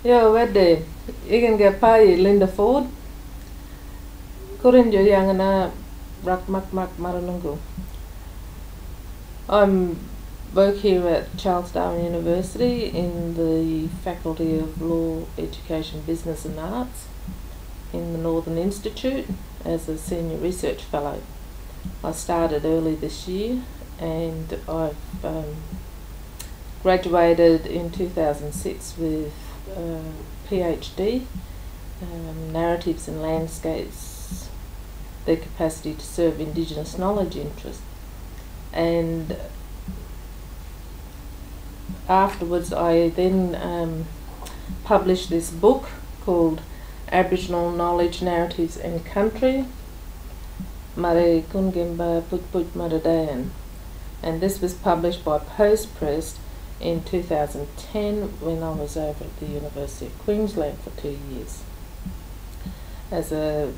Yo, wedde, igen get Payi Linda Ford. Kurin jo yang na rak mak maralungu. I'm work here at Charles Darwin University in the Faculty of Law, Education, Business and Arts in the Northern Institute as a Senior Research Fellow. I started early this year and I've graduated in 2006 with a PhD, Narratives and Landscapes, their capacity to serve Indigenous knowledge interests. And afterwards I then published this book called Aboriginal Knowledge, Narratives and Country, Mare Kungimba Put Maradayan. And this was published by Post Press in 2010 when I was over at the University of Queensland for 2 years as a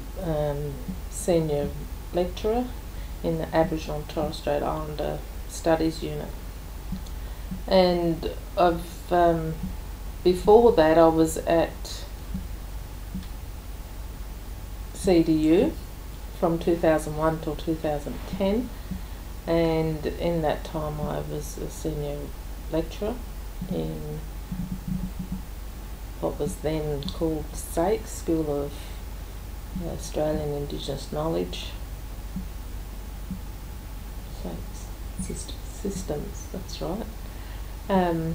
senior lecturer in the Aboriginal and Torres Strait Islander Studies Unit. And before that I was at CDU from 2001 till 2010, and in that time I was a senior lecturer in what was then called ACIKE, School of Australian Indigenous Knowledge Systems, that's right. I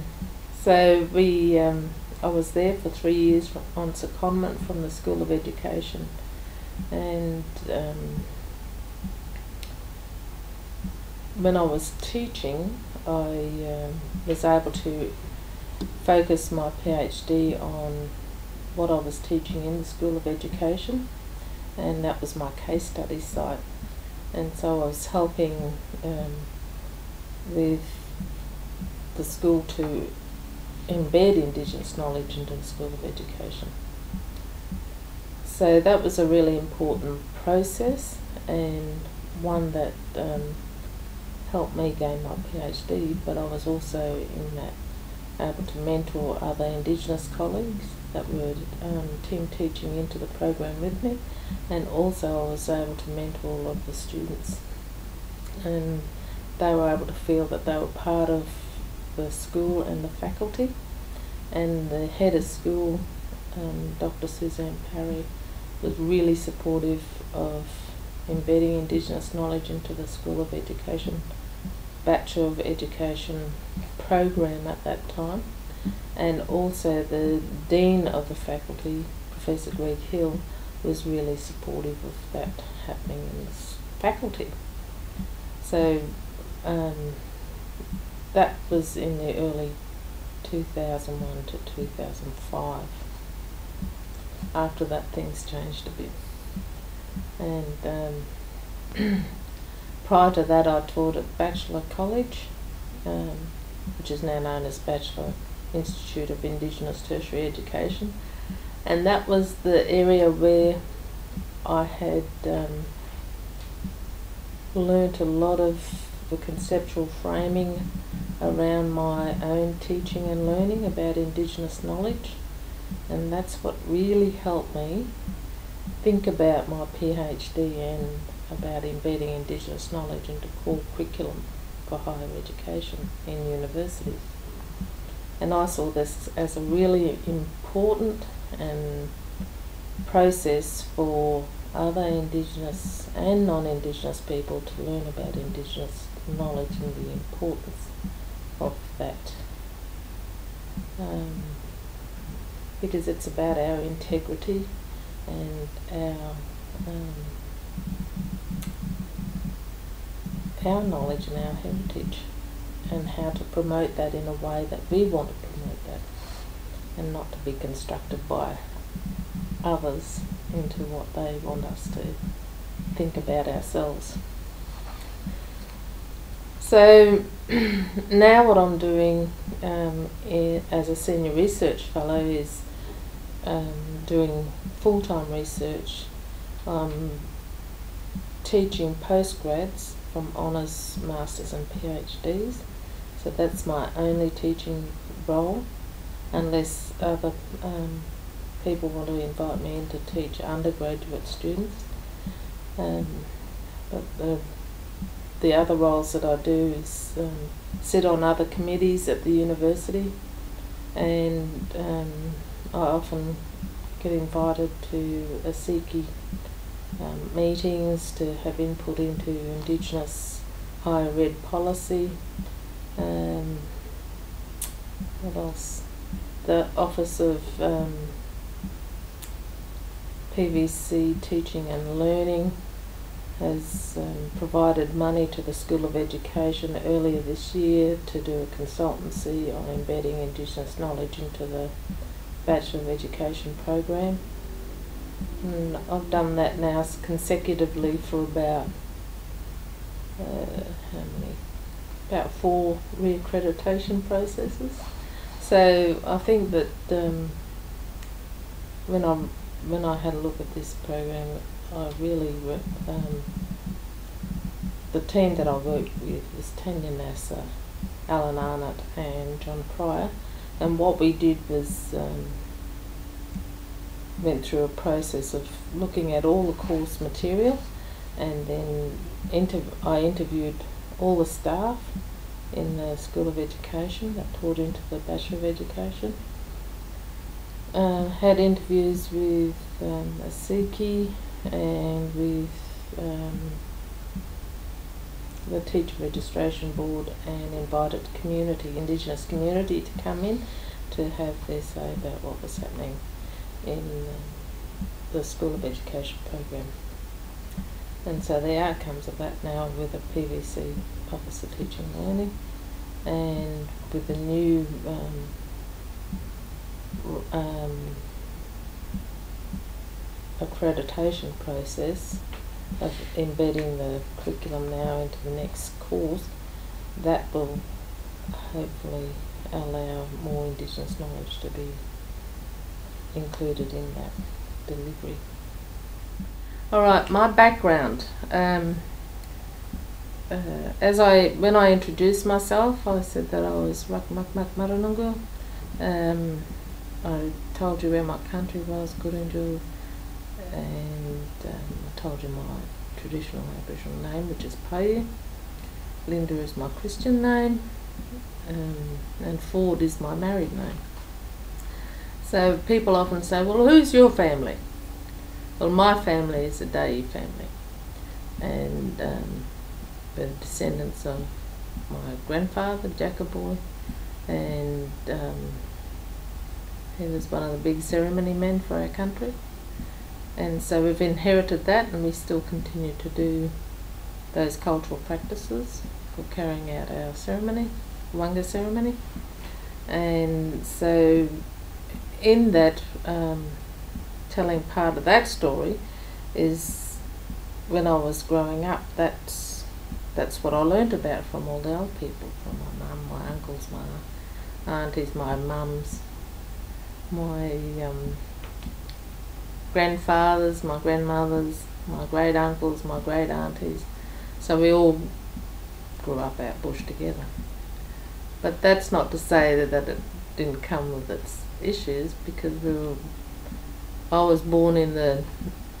was there for 3 years on secondment from the School of Education, and when I was teaching I was able to focus my PhD on what I was teaching in the School of Education, and that was my case study site. And so I was helping with the school to embed Indigenous knowledge into the School of Education. So that was a really important process, and one that helped me gain my PhD, but I was also in that able to mentor other Indigenous colleagues that were team teaching into the program with me, and also I was able to mentor all of the students, and they were able to feel that they were part of the school and the faculty. And the head of school, Dr. Suzanne Parry, was really supportive of embedding Indigenous knowledge into the School of Education Bachelor of Education program at that time, and also the Dean of the faculty, Professor Greg Hill, was really supportive of that happening in this faculty. So that was in the early 2001 to 2005. After that things changed a bit, and prior to that I taught at Bachelor College, which is now known as Bachelor Institute of Indigenous Tertiary Education, and that was the area where I had learnt a lot of the conceptual framing around my own teaching and learning about Indigenous knowledge, and that's what really helped me think about my PhD and about embedding Indigenous knowledge into core curriculum for higher education in universities. And I saw this as a really important process for other Indigenous and non-Indigenous people to learn about Indigenous knowledge and the importance of that, because it's about our integrity and our knowledge and our heritage, and how to promote that in a way that we want to promote that, and not to be constructed by others into what they want us to think about ourselves. So now what I'm doing as a senior research fellow is doing full-time research. I'm teaching postgrads from honours, masters and PhDs, so that's my only teaching role. unless other people want to invite me in to teach undergraduate students. But the other roles that I do is sit on other committees at the university, and I often get invited to ACIKE meetings to have input into Indigenous higher ed policy. What else? The Office of PVC Teaching and Learning has provided money to the School of Education earlier this year to do a consultancy on embedding Indigenous knowledge into the Bachelor of Education program. And I've done that now consecutively for about about 4 reaccreditation processes. So I think that when I had a look at this program, I really the team that I worked with was Tanya Nasser, Alan Arnott and John Pryor, and what we did was went through a process of looking at all the course material, and then I interviewed all the staff in the School of Education that taught into the Bachelor of Education. Had interviews with ACIKE and with the Teacher Registration Board, and invited Indigenous community to come in to have their say about what was happening in the School of Education program. And so the outcomes of that now with a PVC Office of Teaching and Learning, and with the new accreditation process of embedding the curriculum now into the next course, that will hopefully allow more Indigenous knowledge to be included in that delivery. Alright, my background. When I introduced myself, I said that I was Rakmak Maranungu. I told you where my country was, Gurunju, and I told you my traditional Aboriginal name, which is Payi. Linda is my Christian name, and Ford is my married name. So people often say, well, who's your family? Well, my family is a Dayi family, and the descendants of my grandfather, Jackaboy, and he was one of the big ceremony men for our country. And so we've inherited that, and we still continue to do those cultural practices for carrying out our ceremony, Wanga ceremony. And so in that, telling part of that story is when I was growing up, that's what I learnt about from all the old people, from my mum, my uncles, my aunties, my mums, my grandfathers, my grandmothers, my great uncles, my great aunties. So we all grew up out bush together. But that's not to say that it didn't come with its issues, because I was born in the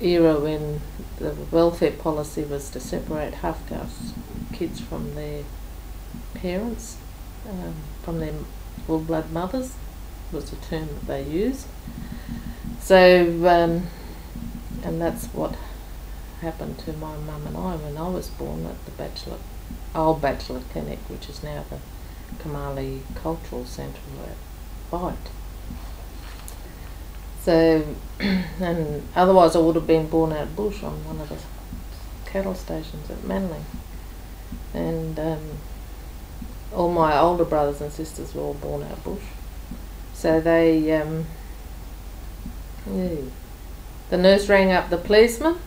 era when the welfare policy was to separate half-caste kids from their parents, from their full-blood mothers, was the term that they used. So, and that's what happened to my mum and I when I was born at the old Bachelor Clinic, which is now the Kamali Cultural Centre at Byte. So, and otherwise I would have been born out bush on one of the cattle stations at Manly. And all my older brothers and sisters were all born out bush. So they, the nurse rang up the policeman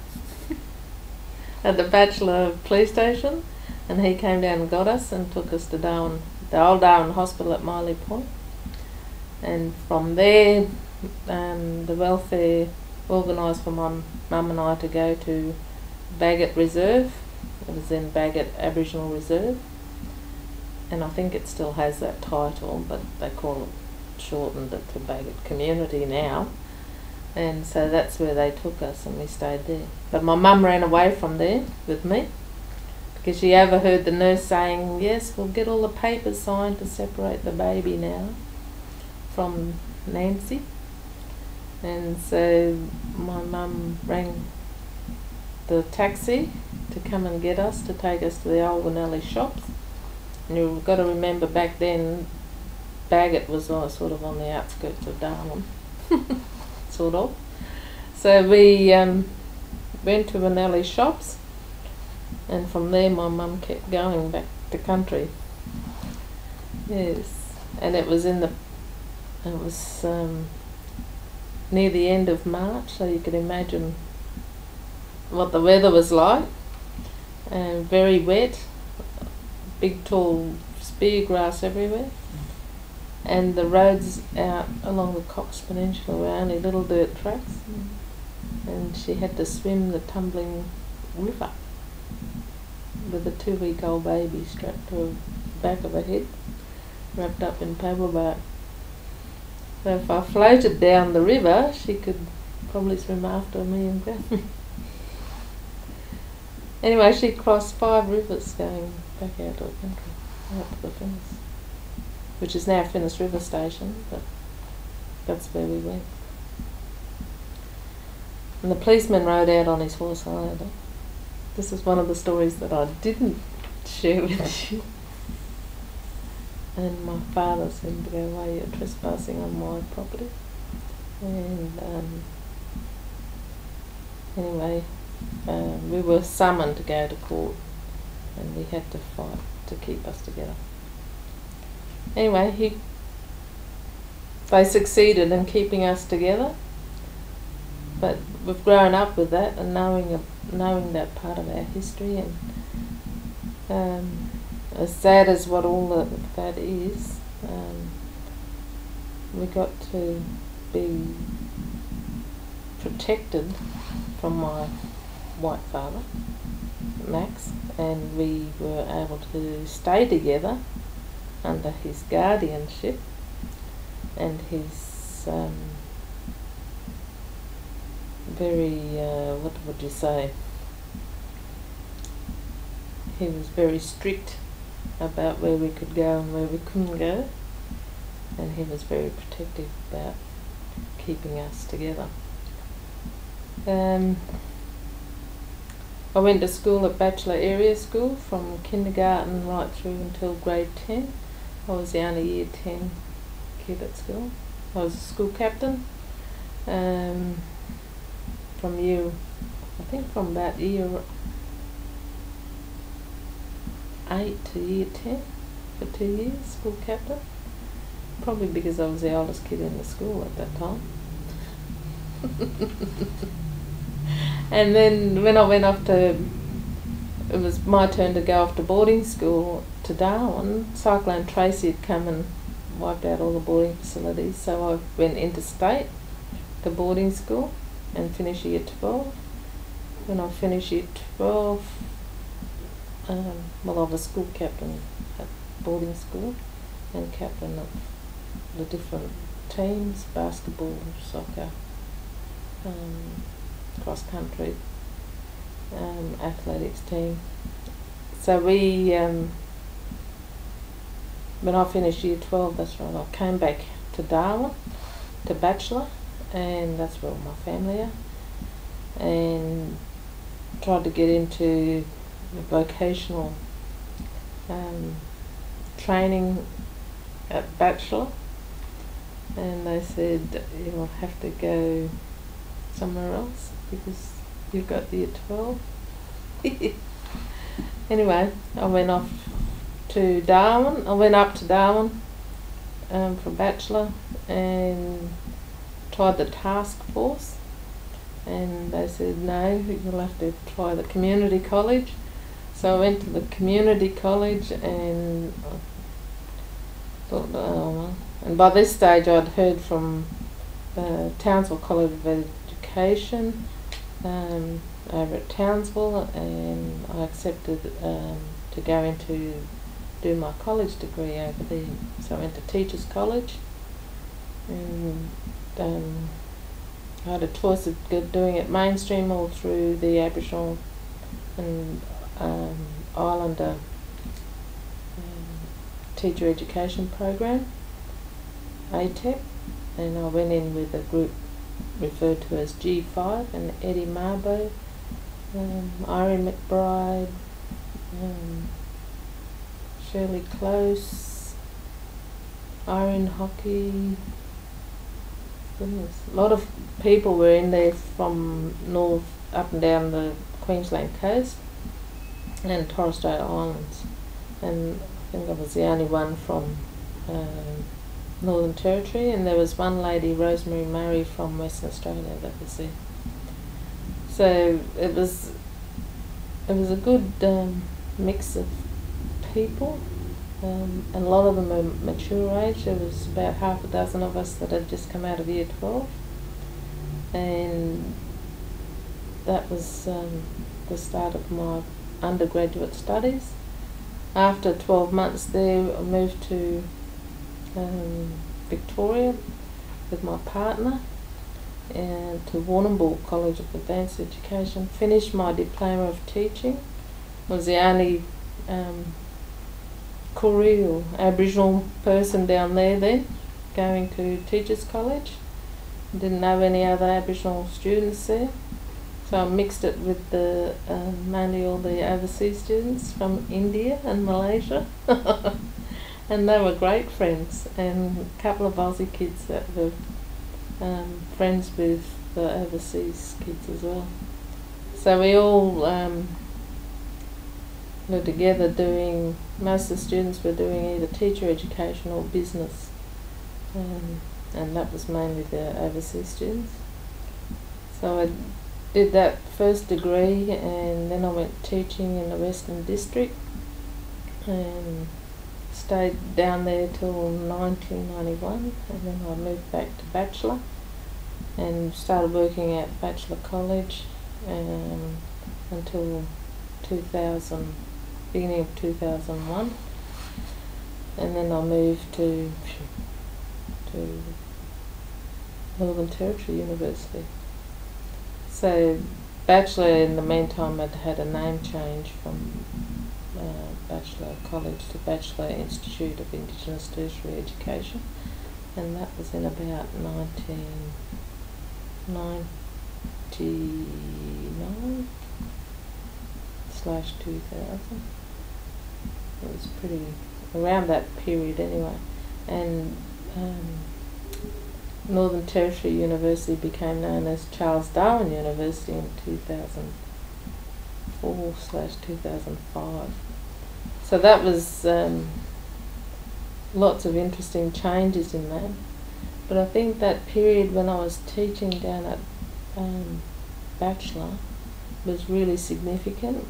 at the Bachelor Police Station, and he came down and got us and took us to the old Darwin Hospital at Miley Point. And from there, the welfare organised for my mum and I to go to Bagot Reserve. It was in Bagot Aboriginal Reserve, and I think it still has that title, but they call it shortened it to Bagot Community now. And so that's where they took us, and we stayed there. But my mum ran away from there with me because she overheard the nurse saying, yes, we'll get all the papers signed to separate the baby now from Nancy. And so my mum rang the taxi to come and get us, to take us to the old Winnelli shops. And you've got to remember, back then Bagot was sort of on the outskirts of Darwin. Sort of. So we went to Winnelli shops, and from there my mum kept going back to country. Yes, and it was near the end of March, so you could imagine what the weather was like. Very wet, big tall spear grass everywhere. And the roads out along the Cox Peninsula were only little dirt tracks, and she had to swim the tumbling river with a 2-week-old baby strapped to the back of her head, wrapped up in paper bark. So if I floated down the river, she could probably swim after me and grab me. Anyway, she crossed 5 rivers going back out to the country, out to the Finnis, which is now Finnis River Station, but that's where we went. And the policeman rode out on his horse either. This is one of the stories that I didn't share with you. And my father said to go away, you're trespassing on my property. And anyway, we were summoned to go to court, and we had to fight to keep us together. Anyway, they succeeded in keeping us together, but we've grown up with that and knowing that part of our history, and as sad as what all that is, we got to be protected from my white father, Max, and we were able to stay together under his guardianship and his very, what would you say, he was very strict about where we could go and where we couldn't go, and he was very protective about keeping us together. I went to school at Bachelor Area School from kindergarten right through until grade 10. I was the only year 10 kid at school. I was a school captain from about year 8 to year 10 for 2 years, school captain. Probably because I was the oldest kid in the school at that time. And then when I went off to, it was my turn to go off to boarding school to Darwin, Cyclone Tracy had come and wiped out all the boarding facilities, so I went interstate to boarding school and finished year 12. When I finished year 12, well, I was school captain at boarding school and captain of the different teams, basketball, soccer, cross country, athletics team. So we, when I finished year 12, that's right, I came back to Darwin, to Bachelor, and that's where all my family are, and tried to get into the vocational training at Bachelor, and they said you'll have to go somewhere else because you've got year 12. Anyway, I went off to Darwin. I went up to Darwin for Bachelor and tried the task force, and they said no, you'll have to try the community college. So I went to the community college and thought, oh well. And by this stage I'd heard from Townsville College of Education over at Townsville, and I accepted to go into do my college degree over there. So I went to Teachers College and I had a choice of doing it mainstream or through the Aboriginal and Islander teacher education program, ACIKE, and I went in with a group referred to as G5, and Eddie Marbo, Irene McBride, Shirley Close, Irene Hockey. Goodness, a lot of people were in there from north up and down the Queensland coast and Torres Strait Islands, and I think I was the only one from Northern Territory, and there was one lady, Rosemary Murray, from Western Australia that was there. So it was a good mix of people, and a lot of them were mature age. There was about half a dozen of us that had just come out of Year 12, and that was the start of my undergraduate studies. After 12 months there, I moved to Victoria with my partner and to Warrnambool College of Advanced Education. Finished my diploma of teaching. Was the only Koori or Aboriginal person down there then, going to Teachers College. Didn't know any other Aboriginal students there. So I mixed it with the mainly all the overseas students from India and Malaysia, and they were great friends. And a couple of Aussie kids that were friends with the overseas kids as well. So we all were together doing. Most of the students were doing either teacher education or business, and that was mainly the overseas students. So I did that first degree, and then I went teaching in the Western District and stayed down there till 1991, and then I moved back to Bachelor and started working at Bachelor College until 2000, beginning of 2001, and then I moved to Northern Territory University. So Bachelor, in the meantime, had had a name change from Bachelor College to Bachelor Institute of Indigenous Tertiary Education, and that was in about 1999/2000. It was pretty around that period anyway, and Northern Territory University became known as Charles Darwin University in 2004/2005. So that was lots of interesting changes in that. But I think that period when I was teaching down at Bachelor was really significant.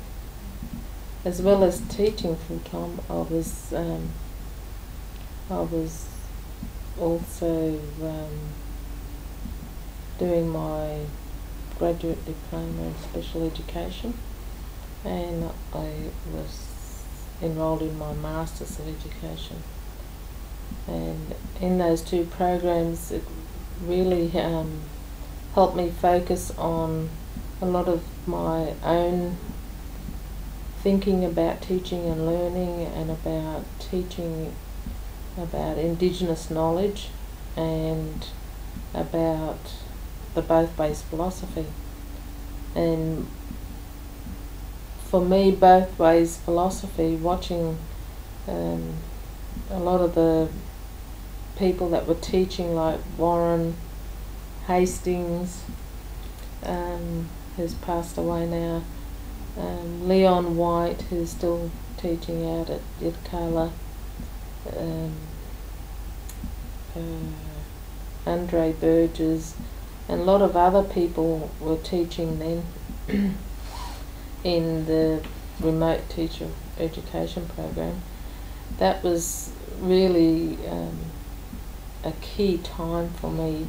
As well as teaching full time, I was also doing my graduate diploma in special education, and I was enrolled in my Masters of Education. And in those two programs, it really helped me focus on a lot of my own thinking about teaching and learning, and about teaching about Indigenous knowledge and about the both ways philosophy. And for me, both ways philosophy, watching a lot of the people that were teaching, like Warren Hastings, who's passed away now, Leon White, who's still teaching out at Yirrkala, Andre Burgess, and a lot of other people were teaching then in the remote teacher education program. That was really a key time for me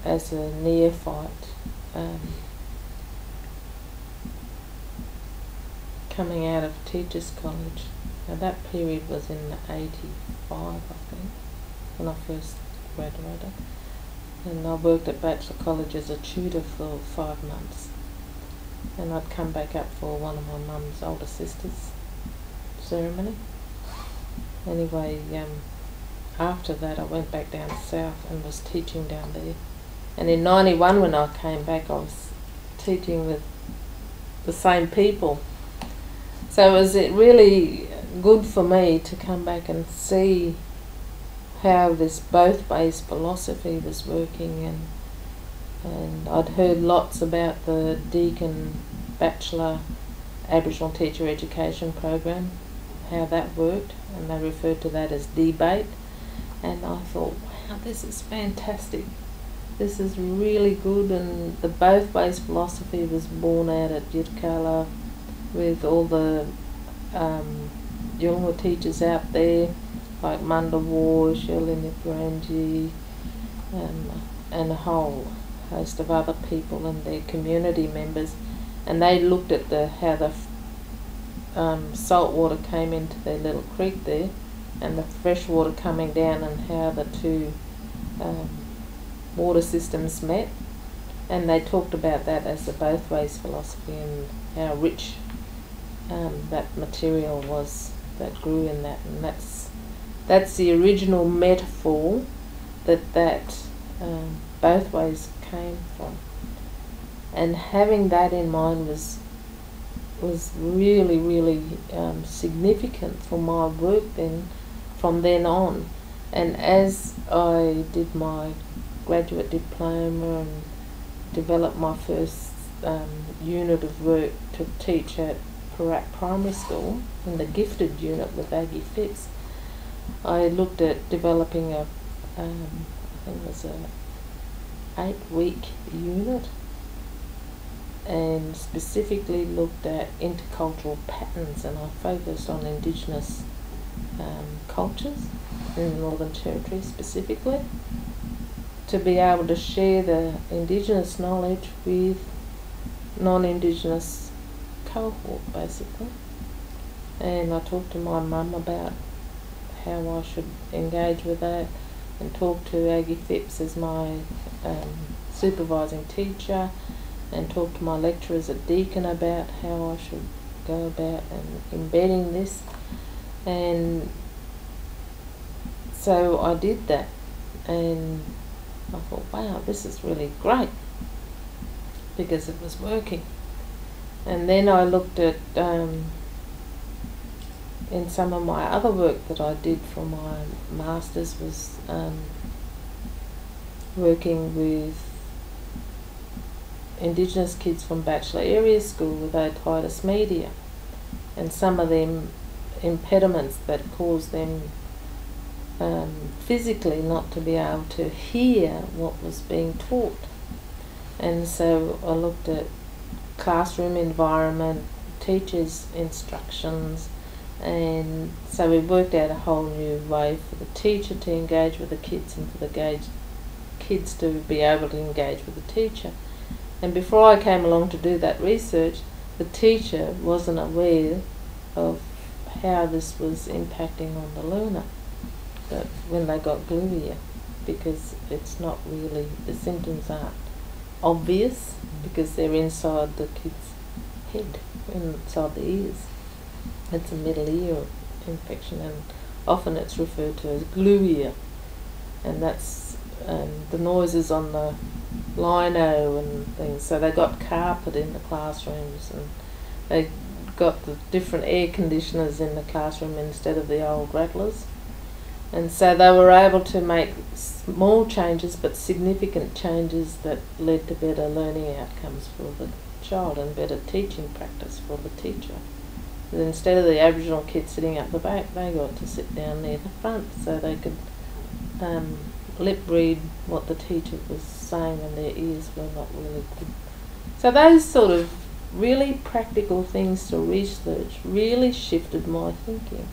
as a neophyte, coming out of Teachers College. Now that period was in '85, I think, when I first graduated. And I worked at Bachelor College as a tutor for 5 months. And I'd come back up for one of my mum's older sisters' ceremony. Anyway, after that I went back down south and was teaching down there. And in 91 when I came back I was teaching with the same people. So it was really good for me to come back and see how this both ways philosophy was working, and I'd heard lots about the Deakin Bachelor Aboriginal Teacher Education Program, how that worked, and they referred to that as debate, and I thought, wow, this is fantastic. This is really good, and the both ways philosophy was born out at Yirrkala with all the Yolngu teachers out there, like Mundawar, Shirley Nipranji, and a whole host of other people and their community members, and they looked at how the salt water came into their little creek there, and the fresh water coming down, and how the two water systems met, and they talked about that as the both ways philosophy and how rich that material was that grew in that, and that's the original metaphor that both ways came from. And having that in mind was really significant for my work then, from then on. And as I did my graduate diploma and developed my first unit of work to teach at Perak Primary School in the gifted unit with Aggie Phipps, I looked at developing I think it was a 8-week unit, and specifically looked at intercultural patterns, and I focused on Indigenous cultures in the Northern Territory specifically, to be able to share the Indigenous knowledge with non-Indigenous cohort basically. And I talked to my mum about how I should engage with that, and talked to Aggie Phipps as my supervising teacher, and talked to my lecturers at Deakin about how I should go about embedding this. And so I did that, and I thought, wow, this is really great, because it was working. And then I looked at in some of my other work that I did for my masters was working with Indigenous kids from Bachelor Area School with otitis media, and some of them impediments that cause them physically not to be able to hear what was being taught. And so I looked at classroom environment, teachers' instructions, and so we worked out a whole new way for the teacher to engage with the kids, and for the kids to be able to engage with the teacher. And before I came along to do that research, the teacher wasn't aware of how this was impacting on the learner, that when they got gluvia, because it's not really, the symptoms aren't obvious because they're inside the kid's head, inside the ears. It's a middle ear infection, and often it's referred to as gluvia, and that's the noises on the lino and things. So they got carpet in the classrooms, and they got the different air conditioners in the classroom instead of the old rattlers. And so they were able to make small changes but significant changes that led to better learning outcomes for the child and better teaching practice for the teacher. And instead of the Aboriginal kids sitting up the back, they got to sit down near the front so they could lip read what the teacher was saying, and their ears were not really good. So those sort of really practical things to research really shifted my thinking.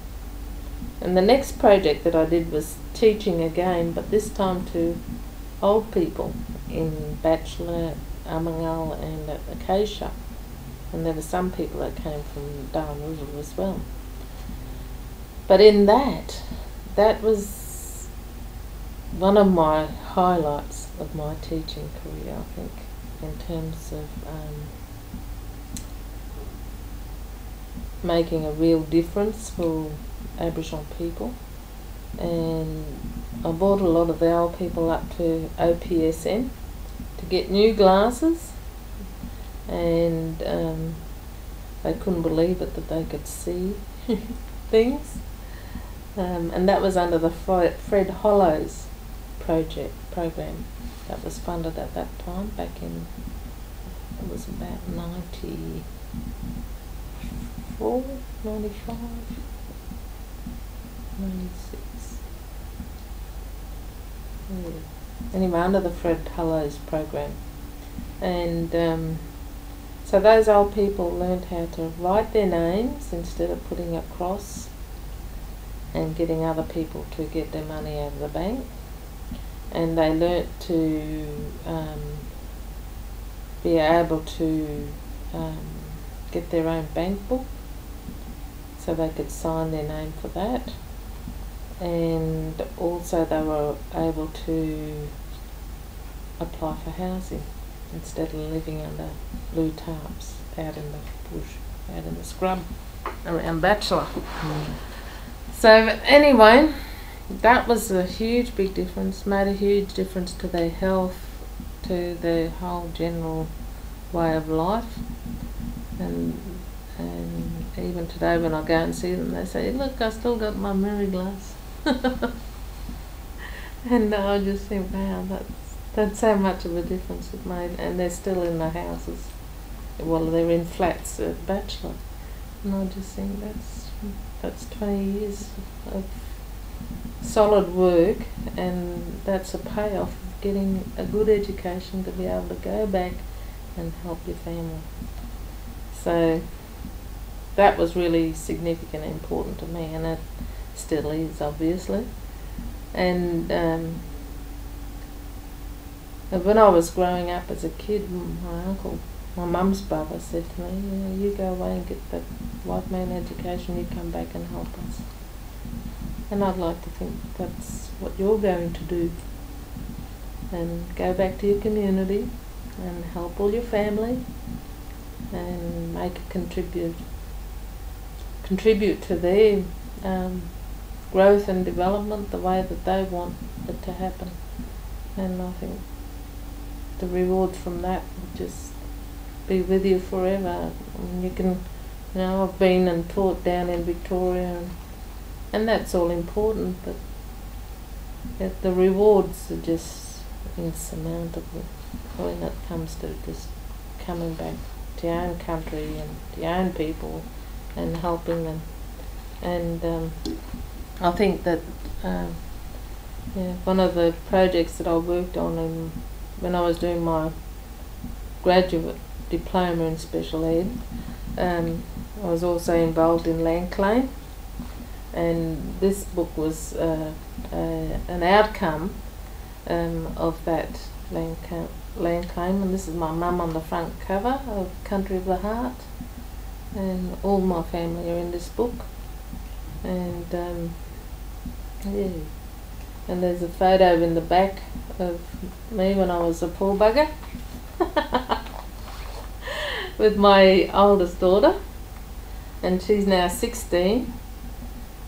And the next project that I did was teaching again, but this time to old people in Bachelor, Amangal and at Acacia. And there were some people that came from Darwin River as well. But in that was one of my highlights of my teaching career, I think, in terms of making a real difference for Aboriginal people. And I brought a lot of the old people up to OPSM to get new glasses, and they couldn't believe it that they could see things. And that was under the Fred Hollows program that was funded at that time, back in, it was about 94, 95, 96. Yeah. Anyway, under the Fred Hollows program. And so those old people learned how to write their names instead of putting a cross and getting other people to get their money out of the bank. And they learnt to be able to get their own bank book, so they could sign their name for that. And also they were able to apply for housing instead of living under blue tarps out in the bush, out in the scrub around Bachelor. So anyway, that was a huge big difference, made a huge difference to their health, to their whole general way of life. And even today when I go and see them, they say, look, I still got my mirror glass. And I just think, wow, that's so much of a difference it made. And they're still in the houses. Well, they're in flats at Bachelor. And I just think that's 20 years of solid work, and that's a payoff of getting a good education to be able to go back and help your family. So that was really significant and important to me, and it still is, obviously. And when I was growing up as a kid, my uncle, my mum's brother, said to me, you go away and get that white man education, you come back and help us. And I'd like to think that's what you're going to do, and go back to your community and help all your family and make a contribute to their growth and development the way that they want it to happen. And I think the rewards from that will just be with you forever. And you can, I've been and taught down in Victoria, and that's all important, but the rewards are just insurmountable when it comes to just coming back to your own country and to your own people and helping them. And I think that one of the projects that I worked on when I was doing my graduate diploma in special ed, I was also involved in land claim, and this book was an outcome of that land claim, and this is my mum on the front cover of Country of the Heart, and all my family are in this book. And and there's a photo in the back of me when I was a poor bugger with my oldest daughter, and she's now 16.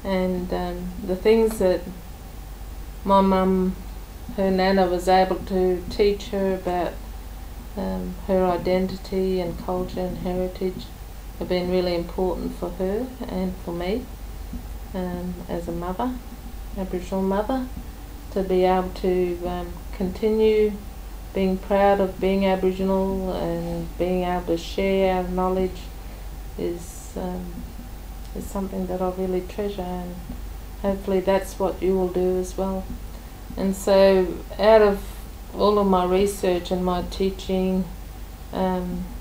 And the things that my mum, her nana, was able to teach her about her identity and culture and heritage have been really important for her and for me as a mother, Aboriginal mother, to be able to continue being proud of being Aboriginal and being able to share our knowledge is something that I really treasure, and hopefully that's what you will do as well. And so out of all of my research and my teaching,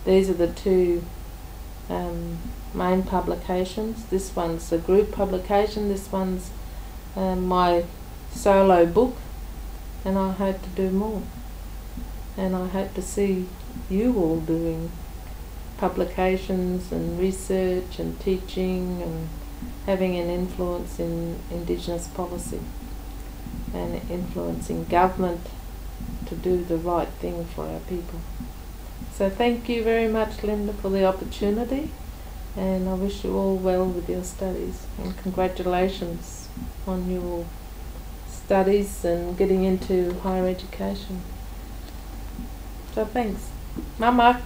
these are the two main publications. This one's a group publication, this one's my solo book, and I hope to do more. And I hope to see you all doing publications and research and teaching and having an influence in Indigenous policy. and influencing government to do the right thing for our people. So thank you very much, Linda, for the opportunity, and I wish you all well with your studies, and congratulations on your studies and getting into higher education. So thanks. Mama.